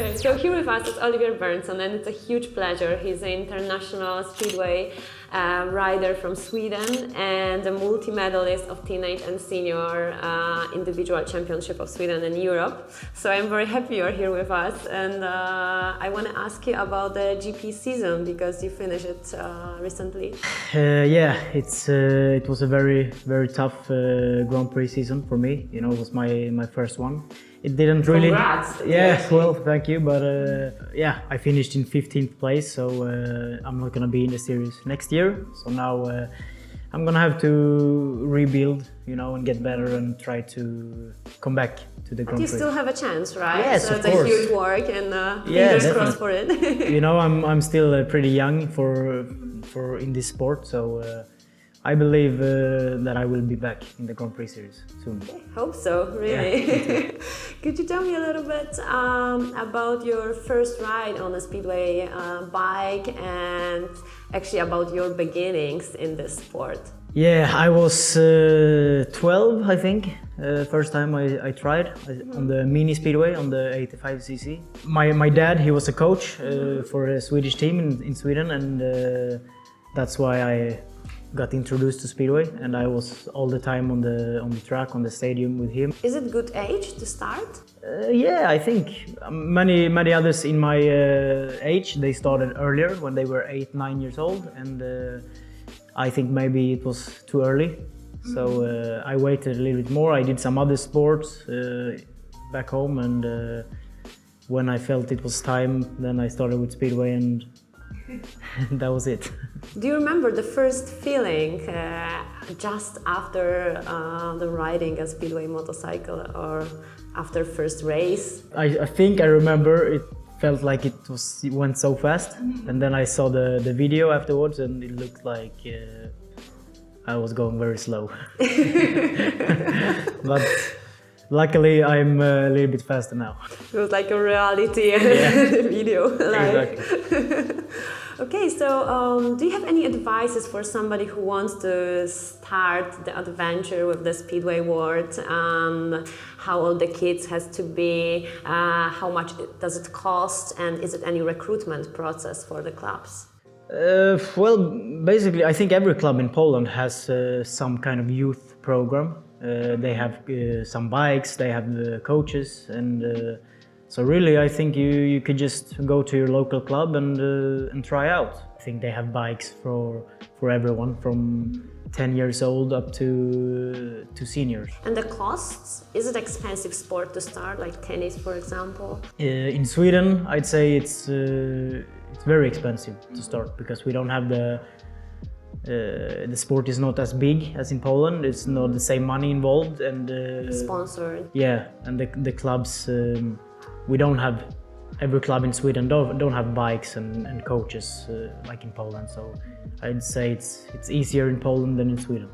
Okay, so here with us is Oliver Berntsson, and it's a huge pleasure. He's an international speedway rider from Sweden and a multi-medalist of teenage and senior individual championship of Sweden and Europe. So I'm very happy you're here with us, and I want to ask you about the GP season because you finished it recently. Yeah, it was a very tough Grand Prix season for me. You know, it was my first one. It didn't really. Congrats! Yeah, well, thank you, but yeah, I finished in 15th place, so I'm not gonna be in the series next year. So now I'm gonna have to rebuild, you know, and get better and try to come back to the Grand Prix. You still have a chance, right? Yes, so of it's course. a huge work, and Yeah, fingers crossed for it. You know, I'm still pretty young for in this sport, so I believe that I will be back in the Grand Prix series soon. Hope so, really. Yeah. Could you tell me a little bit about your first ride on a speedway bike and actually about your beginnings in this sport? Yeah, I was 12, I think. First time I tried on the mini speedway on the 85cc. My dad, he was a coach for a Swedish team in Sweden, and that's why I got introduced to speedway, and I was all the time on the track, on the stadium with him. Is it good age to start? Yeah, I think many others in my age, they started earlier when they were 8-9 years old, and I think maybe it was too early. So I waited a little bit more. I did some other sports back home, and when I felt it was time, then I started with speedway, and that was it. Do you remember the first feeling just after the riding a speedway motorcycle or after first race? I think I remember it felt like it went so fast, and then I saw the video afterwards, and it looked like I was going very slow. But luckily I'm a little bit faster now. It was like a reality video. Like. Exactly. Okay, so do you have any advices for somebody who wants to start the adventure with the speedway world? How old the kids has to be? How much does it cost? And is it any recruitment process for the clubs? Well, basically, I think every club in Poland has some kind of youth program. They have some bikes, they have coaches, and so really, I think you could just go to your local club and try out. I think they have bikes for everyone from 10 years old up to seniors. And the costs? Is it expensive sport to start, like tennis, for example? In Sweden, I'd say it's very expensive to start because we don't have the sport is not as big as in Poland. It's not the same money involved, and Sponsored. yeah, and the clubs. We don't have, every club in Sweden don't have bikes and coaches like in Poland. So I'd say it's easier in Poland than in Sweden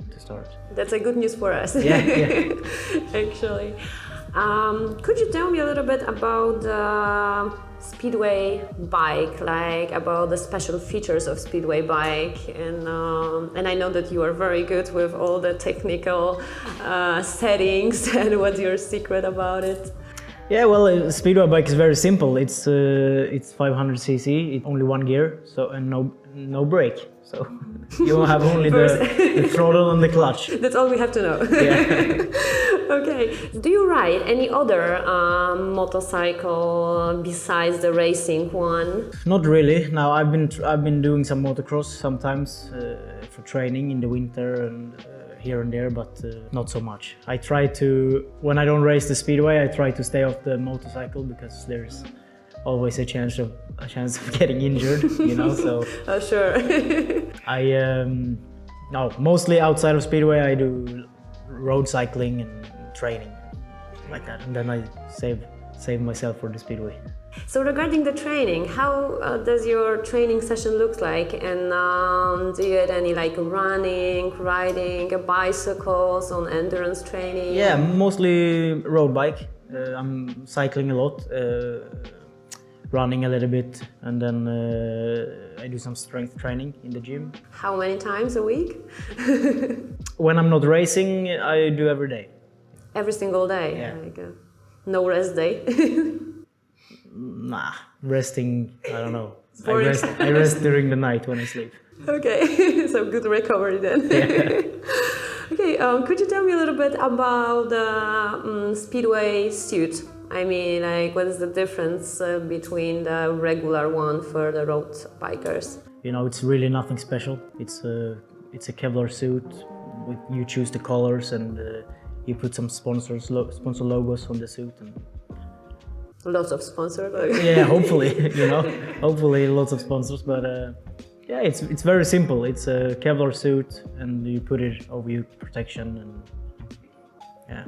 to start. That's a good news for us. Yeah, yeah. Actually. Could you tell me a little bit about the speedway bike, like about the special features of speedway bike, and I know that you are very good with all the technical settings and what's your secret about it? Yeah, well, a speedway bike is very simple. It's 500cc, it's only one gear, so and no brake. So you have only the throttle and the clutch. That's all we have to know. Yeah. Okay. Do you ride any other motorcycle besides the racing one? Not really. Now I've been doing some motocross sometimes for training in the winter and here and there, but not so much. I try to, when I don't race the speedway, I try to stay off the motorcycle because there's always a chance of getting injured, you know. So Sure. no, mostly outside of speedway I do road cycling and training like that, and then I save myself for the speedway. So regarding the training, how does your training session look like? And do you get any like running, riding, bicycles on endurance training? Yeah, mostly road bike. I'm cycling a lot, running a little bit, and then I do some strength training in the gym. How many times a week? When I'm not racing, I do every day. Every single day? Yeah. Like no rest day? Nah, resting. I don't know. Boring. I rest during the night when I sleep. Okay, so good recovery then. Yeah. Okay, could you tell me a little bit about the Speedway suit? I mean, like, what is the difference between the regular one for the road bikers? You know, it's really nothing special. It's a Kevlar suit. You choose the colors and you put some sponsor logos on the suit. And Lots of sponsors. yeah, hopefully, you know, hopefully lots of sponsors. But yeah, it's very simple. It's a Kevlar suit and you put it over your protection and yeah.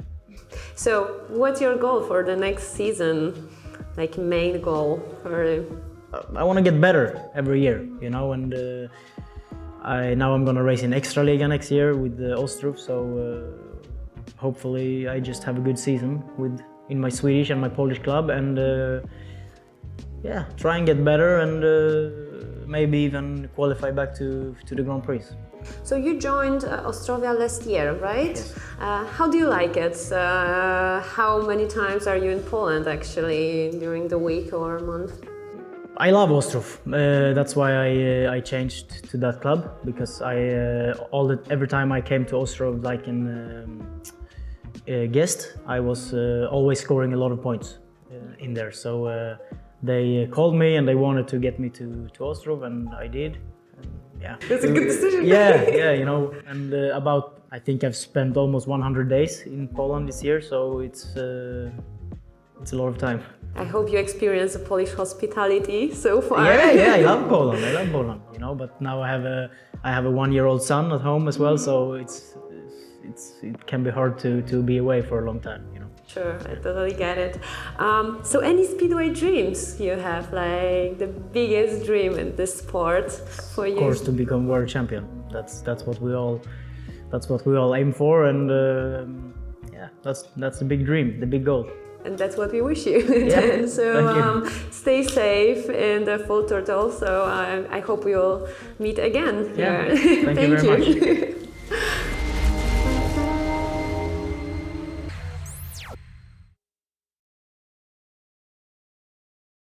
So, what's your goal for the next season? Like, main goal for I want to get better every year, you know, and I'm gonna race in Extraliga next year with Ostrov, so hopefully I just have a good season in my Swedish and my Polish club, and yeah, try and get better and maybe even qualify back to the Grand Prix. So you joined Ostrovia last year, right? Yes. How do you like it? How many times are you in Poland actually during the week or month? I love Ostrov. That's why I changed to that club, because every time I came to Ostrov, like in guest, I was always scoring a lot of points in there. So they called me and they wanted to get me to Ostrov, and I did. And yeah, That's a good decision. yeah, you know, and I think I've spent almost 100 days in Poland this year, so it's a lot of time. I hope you experience the Polish hospitality so far. Yeah, I love Poland, you know. But now I have a 1-year-old son at home as well, so it can be hard to be away for a long time, you know. Sure, I totally get it. So, any Speedway dreams you have, like the biggest dream in this sport for you? Of course, to become world champion. That's what we all aim for, and yeah, that's the big dream, the big goal. And that's what we wish you. Yeah, So thank you. stay safe in the Full Turtle. So I hope we will meet again. Yeah, here. thank you very much.